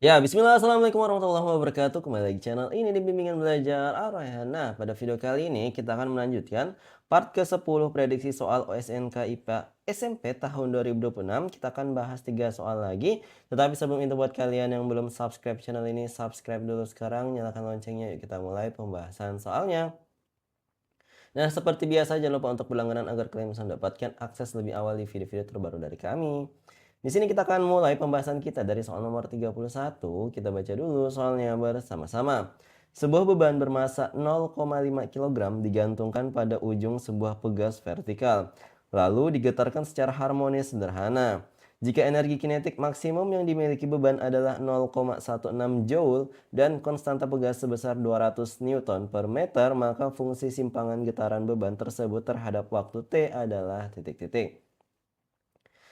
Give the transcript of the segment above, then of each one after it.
Ya, bismillah, assalamualaikum warahmatullahi wabarakatuh. Kembali lagi channel ini di Bimbingan Belajar Ar-Rayhan. Nah, pada video kali ini kita akan melanjutkan part ke-10 prediksi soal OSNK IPA SMP tahun 2026. Kita akan bahas 3 soal lagi. Tetapi sebelum itu buat kalian yang belum subscribe channel ini, subscribe dulu sekarang, nyalakan loncengnya. Yuk kita mulai pembahasan soalnya. Nah, seperti biasa jangan lupa untuk berlangganan agar kalian bisa mendapatkan akses lebih awal di video-video terbaru dari kami. Di sini kita akan mulai pembahasan kita dari soal nomor 31. Kita baca dulu soalnya bersama-sama. Sebuah beban bermassa 0,5 kg digantungkan pada ujung sebuah pegas vertikal, lalu digetarkan secara harmonis sederhana. Jika energi kinetik maksimum yang dimiliki beban adalah 0,16 Joule dan konstanta pegas sebesar 200 Newton per meter, maka fungsi simpangan getaran beban tersebut terhadap waktu T adalah titik-titik.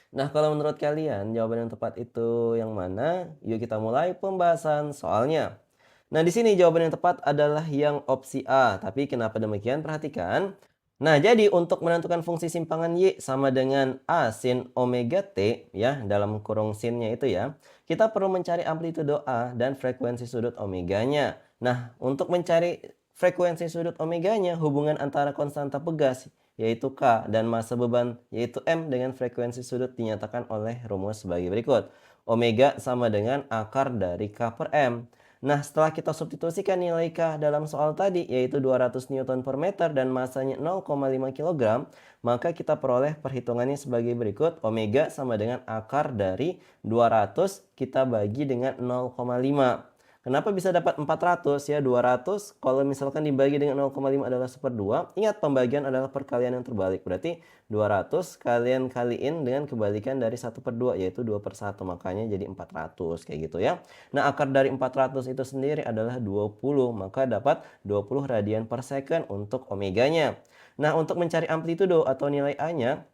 Nah, kalau menurut kalian jawaban yang tepat itu yang mana? Yuk kita mulai pembahasan soalnya. Nah, di sini jawaban yang tepat adalah yang opsi A. Tapi kenapa demikian? Perhatikan. Nah, jadi untuk menentukan fungsi simpangan Y sama dengan A sin omega T, ya, dalam kurung sinnya itu ya, kita perlu mencari amplitudo A dan frekuensi sudut omeganya. Nah, untuk mencari frekuensi sudut omeganya, hubungan antara konstanta pegas, yaitu K, dan massa beban, yaitu M, dengan frekuensi sudut dinyatakan oleh rumus sebagai berikut. Omega sama dengan akar dari K per M. Nah, setelah kita substitusikan nilai K dalam soal tadi, yaitu 200 Newton per meter dan massanya 0,5 kg, maka kita peroleh perhitungannya sebagai berikut. Omega sama dengan akar dari 200 kita bagi dengan 0,5. Kenapa bisa dapat 400 ya? 200 kalau misalkan dibagi dengan 0,5 adalah 1/2. Ingat, pembagian adalah perkalian yang terbalik. Berarti 200 kalian kaliin dengan kebalikan dari 1/2, yaitu 2/1. Makanya jadi 400 kayak gitu ya. Nah, akar dari 400 itu sendiri adalah 20. Maka dapat 20 radian per second untuk omeganya. Nah, untuk mencari amplitudo atau nilai A-nya,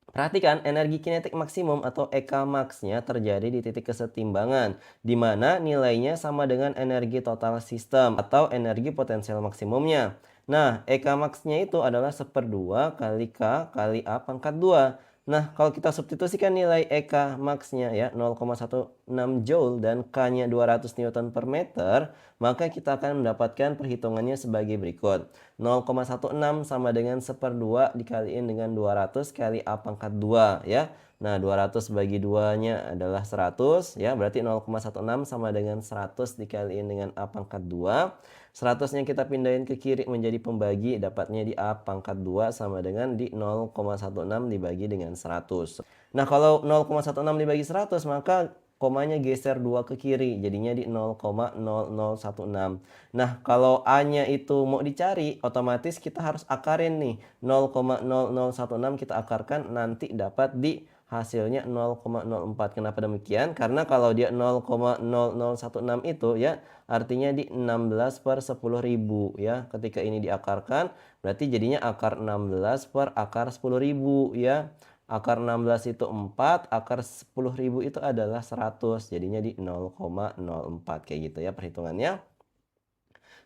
perhatikan, energi kinetik maksimum atau EK max-nya terjadi di titik kesetimbangan, di mana nilainya sama dengan energi total sistem atau energi potensial maksimumnya. Nah, EK max-nya itu adalah 1/2 kali K kali A pangkat 2. Nah, kalau kita substitusikan nilai EK max-nya ya 0,16 Joule dan K-nya 200 Newton per meter, maka kita akan mendapatkan perhitungannya sebagai berikut. 0,16 sama dengan 1/2 dikaliin dengan 200 kali A pangkat 2 ya. Nah, 200 bagi 2-nya adalah 100 ya. Berarti 0,16 sama dengan 100 dikaliin dengan A pangkat 2. 100-nya kita pindahin ke kiri menjadi pembagi, dapatnya di A pangkat 2 sama dengan di 0,16 dibagi dengan 100. Nah, kalau 0,16 dibagi 100, maka komanya geser 2 ke kiri, jadinya di 0,0016. Nah, kalau A-nya itu mau dicari, otomatis kita harus akarin nih. 0,0016 kita akarkan, nanti dapat di hasilnya 0,04. Kenapa demikian? Karena kalau dia 0,0016 itu ya, artinya di 16/10.000 ya. Ketika ini diakarkan, berarti jadinya akar 16 per akar 10.000 ya. Akar 16 itu 4, akar 10.000 itu adalah 100. Jadinya di 0,04 kayak gitu ya perhitungannya.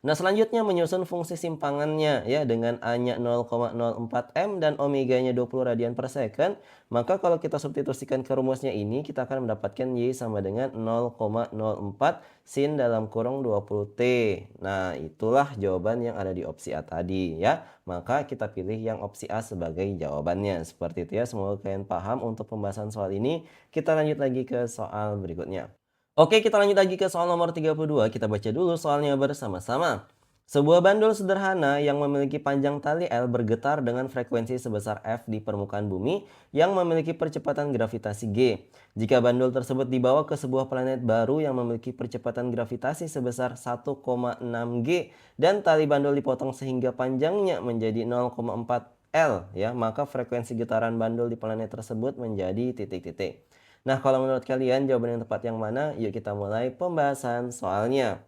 Nah, selanjutnya menyusun fungsi simpangannya ya dengan A-nya 0,04 M dan omeganya 20 radian per second, maka kalau kita substitusikan ke rumusnya ini, kita akan mendapatkan Y sama dengan 0,04 sin dalam kurung 20T. Nah, itulah jawaban yang ada di opsi A tadi ya. Maka kita pilih yang opsi A sebagai jawabannya. Seperti itu ya, semoga kalian paham untuk pembahasan soal ini. Kita lanjut lagi ke soal berikutnya. Oke, kita lanjut lagi ke soal nomor 32. Kita baca dulu soalnya bersama-sama. Sebuah bandul sederhana yang memiliki panjang tali L bergetar dengan frekuensi sebesar F di permukaan bumi yang memiliki percepatan gravitasi G. Jika bandul tersebut dibawa ke sebuah planet baru yang memiliki percepatan gravitasi sebesar 1,6 G dan tali bandul dipotong sehingga panjangnya menjadi 0,4 L ya, maka frekuensi getaran bandul di planet tersebut menjadi titik-titik. Nah, kalau menurut kalian jawaban yang tepat yang mana? Yuk kita mulai pembahasan soalnya.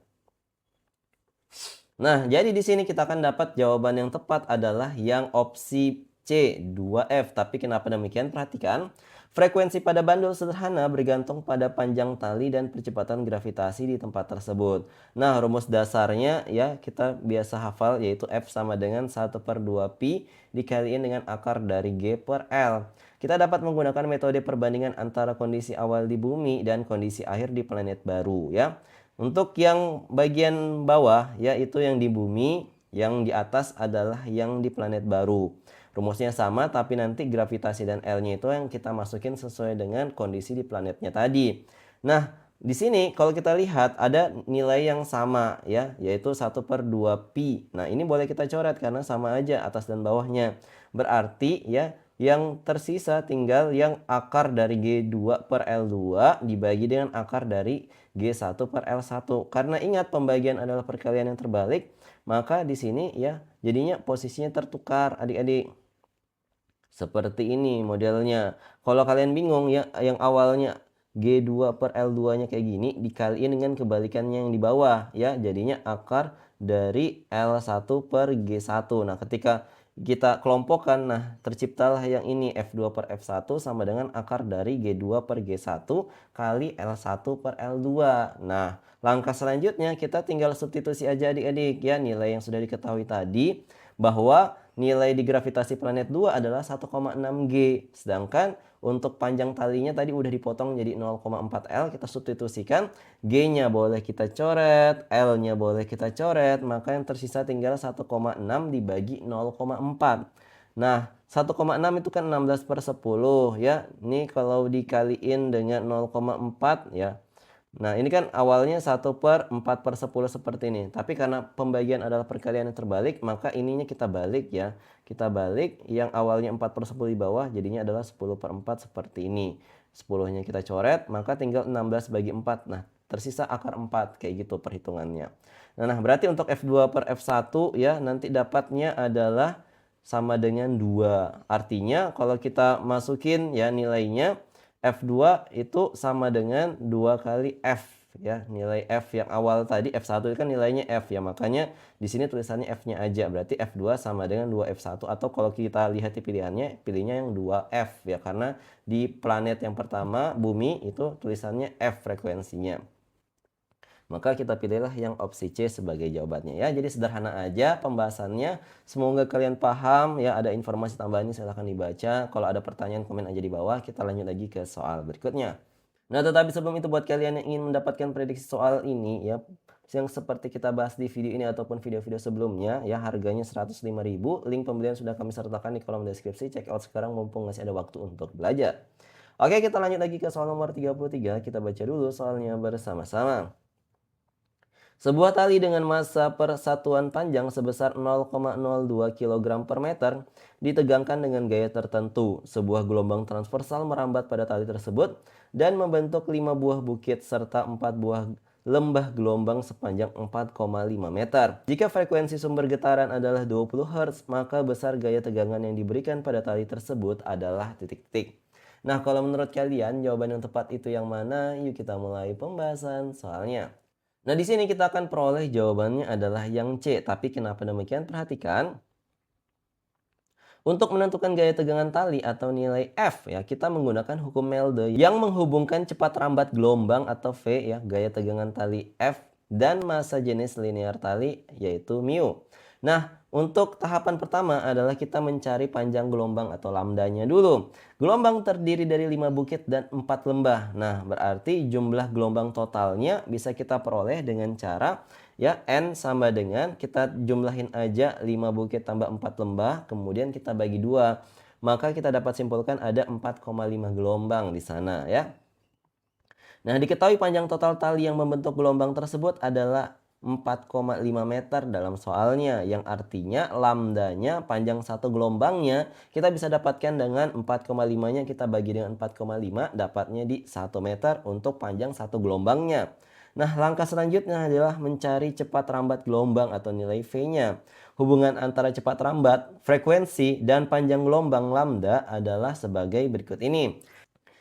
Nah, jadi di sini kita akan dapat jawaban yang tepat adalah yang opsi C, 2F. Tapi kenapa demikian? Perhatikan, Frekuensi pada bandul sederhana bergantung pada panjang tali dan percepatan gravitasi di tempat tersebut. Nah, rumus dasarnya ya kita biasa hafal yaitu F sama dengan 1/2 pi dikaliin dengan akar dari G per L. Kita dapat menggunakan metode perbandingan antara kondisi awal di bumi dan kondisi akhir di planet baru ya. Untuk yang bagian bawah ya itu yang di bumi, yang di atas adalah yang di planet baru. Rumusnya sama tapi nanti gravitasi dan L-nya itu yang kita masukin sesuai dengan kondisi di planetnya tadi. Nah, di sini kalau kita lihat ada nilai yang sama ya, yaitu 1/2 pi. Nah, ini boleh kita coret karena sama aja atas dan bawahnya. Berarti ya yang tersisa tinggal yang akar dari G2 per L2 dibagi dengan akar dari G1 per L1. Karena ingat pembagian adalah perkalian yang terbalik, maka di sini ya jadinya posisinya tertukar adik-adik. Seperti ini modelnya. Kalau kalian bingung ya, yang awalnya G2 per L2-nya kayak gini, dikaliin dengan kebalikannya yang di bawah ya. Jadinya akar dari L1 per G1. Nah, ketika kita kelompokkan, nah terciptalah yang ini F2 per F1 sama dengan akar dari G2 per G1 kali L1 per L2. Nah, langkah selanjutnya kita tinggal substitusi aja adik-adik ya, nilai yang sudah diketahui tadi bahwa nilai di gravitasi planet 2 adalah 1,6 G. Sedangkan untuk panjang talinya tadi udah dipotong jadi 0,4 L. Kita substitusikan. G-nya boleh kita coret. L-nya boleh kita coret. Maka yang tersisa tinggal 1,6 dibagi 0,4. Nah, 1,6 itu kan 16/10 ya. Ini kalau dikaliin dengan 0,4 ya. Nah, ini kan awalnya 1/4/10 seperti ini. Tapi karena pembagian adalah perkalian yang terbalik, maka ininya kita balik ya. Kita balik yang awalnya 4/10 di bawah, jadinya adalah 10/4 seperti ini. 10-nya kita coret, maka tinggal 16 bagi 4. Nah, tersisa akar 4. Kayak gitu perhitungannya. Nah, berarti untuk F2 per F1 ya, nanti dapatnya adalah sama dengan 2. Artinya kalau kita masukin ya nilainya, F2 itu sama dengan 2 kali F ya. Nilai F yang awal tadi F1 itu kan nilainya F ya. Makanya di sini tulisannya F-nya aja. Berarti F2 sama dengan 2F1 atau kalau kita lihat di pilihannya, pilihnya yang 2F ya. Karena di planet yang pertama, bumi, itu tulisannya F frekuensinya. Maka kita pilihlah yang opsi C sebagai jawabannya ya. Jadi sederhana aja pembahasannya. Semoga kalian paham ya. Ada informasi tambahannya silahkan dibaca. Kalau ada pertanyaan komen aja di bawah. Kita lanjut lagi ke soal berikutnya. Nah, tetapi sebelum itu buat kalian yang ingin mendapatkan prediksi soal ini ya, yang seperti kita bahas di video ini ataupun video-video sebelumnya ya, harganya 105.000. Link pembelian sudah kami sertakan di kolom deskripsi. Check out sekarang mumpung masih ada waktu untuk belajar. Oke, kita lanjut lagi ke soal nomor 33. Kita baca dulu soalnya bersama-sama. Sebuah tali dengan massa persatuan panjang sebesar 0,02 kg per meter ditegangkan dengan gaya tertentu. Sebuah gelombang transversal merambat pada tali tersebut dan membentuk 5 buah bukit serta 4 buah lembah gelombang sepanjang 4,5 meter. Jika frekuensi sumber getaran adalah 20 Hz, maka besar gaya tegangan yang diberikan pada tali tersebut adalah titik-titik. Nah, kalau menurut kalian jawaban yang tepat itu yang mana? Yuk kita mulai pembahasan soalnya. Nah, di sini kita akan peroleh jawabannya adalah yang C. Tapi kenapa demikian? Perhatikan. Untuk menentukan gaya tegangan tali atau nilai F ya, kita menggunakan hukum Melde yang menghubungkan cepat rambat gelombang atau V ya, gaya tegangan tali F dan massa jenis linear tali yaitu mu. Nah, untuk tahapan pertama adalah kita mencari panjang gelombang atau lambdanya dulu. Gelombang terdiri dari 5 bukit dan 4 lembah. Nah, berarti jumlah gelombang totalnya bisa kita peroleh dengan cara ya N sama dengan kita jumlahin aja 5 bukit tambah 4 lembah, kemudian kita bagi 2. Maka kita dapat simpulkan ada 4,5 gelombang di sana ya. Nah, diketahui panjang total tali yang membentuk gelombang tersebut adalah 4,5 meter dalam soalnya, yang artinya lambdanya panjang satu gelombangnya kita bisa dapatkan dengan 4,5-nya kita bagi dengan 4,5 dapatnya di 1 meter untuk panjang satu gelombangnya. Nah, langkah selanjutnya adalah mencari cepat rambat gelombang atau nilai V-nya. Hubungan antara cepat rambat, frekuensi, dan panjang gelombang lambda adalah sebagai berikut ini.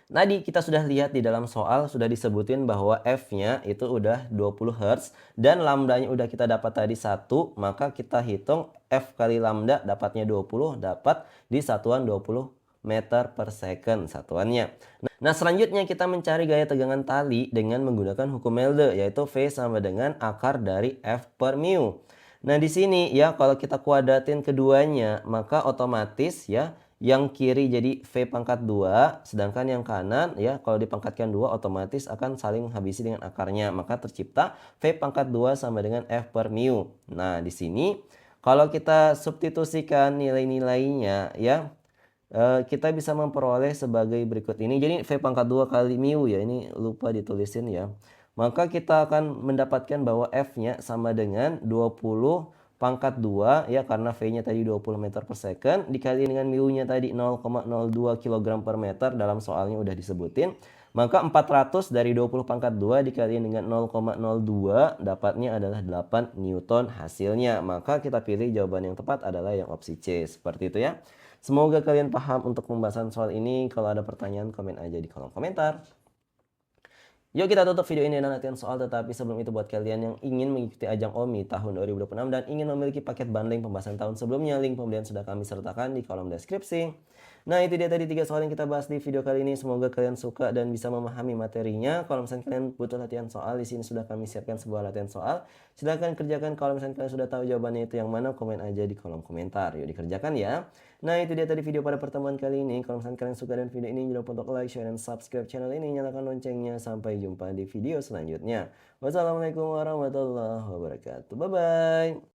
Tadi kita sudah lihat di dalam soal sudah disebutin bahwa F-nya itu udah 20 Hz dan lambdanya udah kita dapat tadi 1, maka kita hitung F kali lambda dapatnya 20, dapat di satuan 20 meter per second satuannya. Nah, selanjutnya kita mencari gaya tegangan tali dengan menggunakan hukum Melde, yaitu V sama dengan akar dari F per mu. Nah, di sini ya kalau kita kuadratin keduanya, maka otomatis ya yang kiri jadi V pangkat 2, sedangkan yang kanan ya kalau dipangkatkan 2 otomatis akan saling menghabisi dengan akarnya. Maka tercipta V pangkat 2 sama dengan F per mu. Nah, di sini kalau kita substitusikan nilai-nilainya ya, kita bisa memperoleh sebagai berikut ini. Jadi V pangkat 2 kali mu ya, ini lupa ditulisin ya. Maka kita akan mendapatkan bahwa F-nya sama dengan 20 pangkat 2 ya, karena V-nya tadi 20 meter per second dikali dengan mu-nya tadi 0,02 kg per meter, dalam soalnya udah disebutin. Maka 400 dari 20 pangkat 2 dikali dengan 0,02 dapatnya adalah 8 Newton hasilnya. Maka kita pilih jawaban yang tepat adalah yang opsi C. Seperti itu ya. Semoga kalian paham untuk pembahasan soal ini. Kalau ada pertanyaan, komen aja di kolom komentar. Yuk kita tutup video ini dengan latihan soal, tetapi sebelum itu buat kalian yang ingin mengikuti ajang OMI tahun 2026 dan ingin memiliki paket bundling pembahasan tahun sebelumnya, link pembelian sudah kami sertakan di kolom deskripsi. Nah, itu dia tadi 3 soal yang kita bahas di video kali ini. Semoga kalian suka dan bisa memahami materinya. Kalau misalnya kalian butuh latihan soal, di sini sudah kami siapkan sebuah latihan soal. Silahkan kerjakan. Kalau misalnya kalian sudah tahu jawabannya itu yang mana, komen aja di kolom komentar. Yuk dikerjakan ya. Nah, itu dia tadi video pada pertemuan kali ini. Kalau misalnya kalian suka dengan video ini, jangan lupa untuk like, share, dan subscribe channel ini. Nyalakan loncengnya. Sampai jumpa di video selanjutnya. Wassalamualaikum warahmatullahi wabarakatuh. Bye-bye.